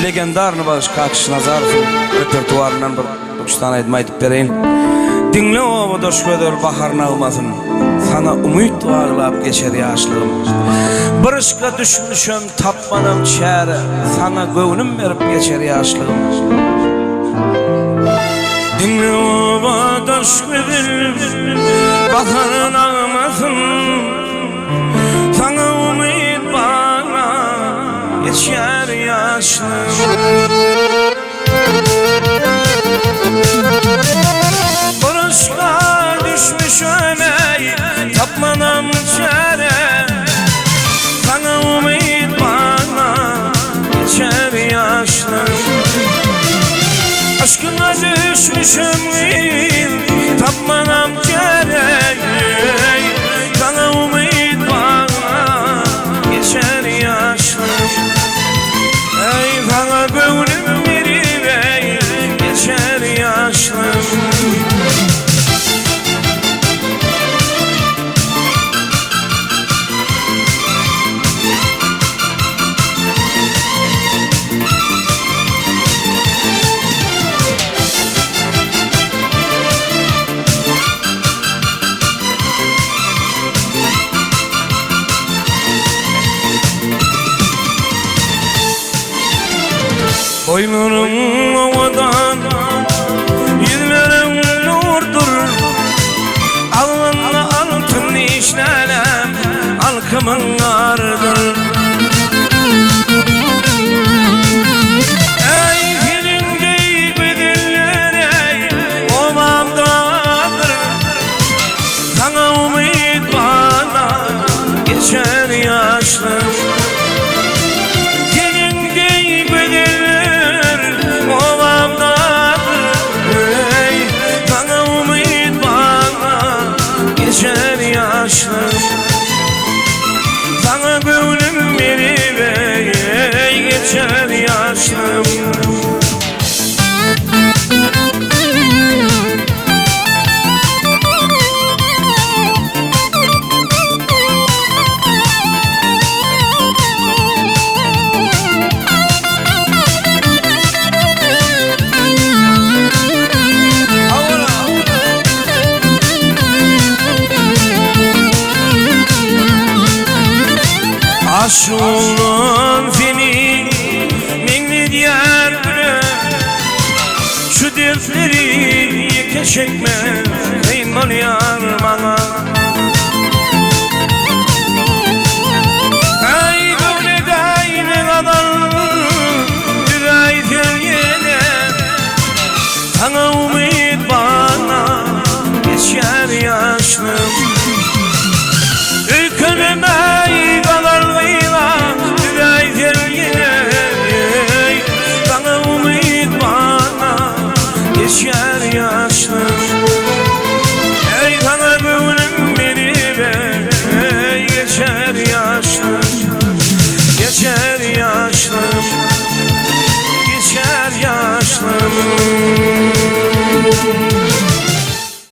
legendarny baş Kakış Nazarov'un repertuarından bir 3 tane aytma aytıp bereyim. Dinle o doşködör bahar nağmasın, sana umut bağlap geçer yaşlığım. Barışka düşmüşüm tapmanam çare, sana gönlüm verip geçer yaşlığım. Dinle o doşködör bahar nağmasın, sana umut bağlap geçer yaşlığım. Barışka düşmüşüm ey tapmanam çare, sana umut bana geçer yaşlım. Aşkına düşmüşüm ey tapmanam çare, sana umut bana geçer yaşlım. Ey sana gönlüm verip ey geçer yaşlım. Boynum ovadan yüzlerim nurdur, alnına altın işlenem halkımın ardır. Ey film deyip ediller ey ovamdadır, sana umut bana geçer yaşlım. Sana gönlüm verip ey geçer yaşlım. Aşulun fini minni diyar bile, şu dertleri yeke çekme kıymal yar bana. Ay böyle dayne kadar düray tergene, sana umut bana geçer yaşlım. Ülkönüm ay kadar düray tergene, sana umut bana geçer yaşlım.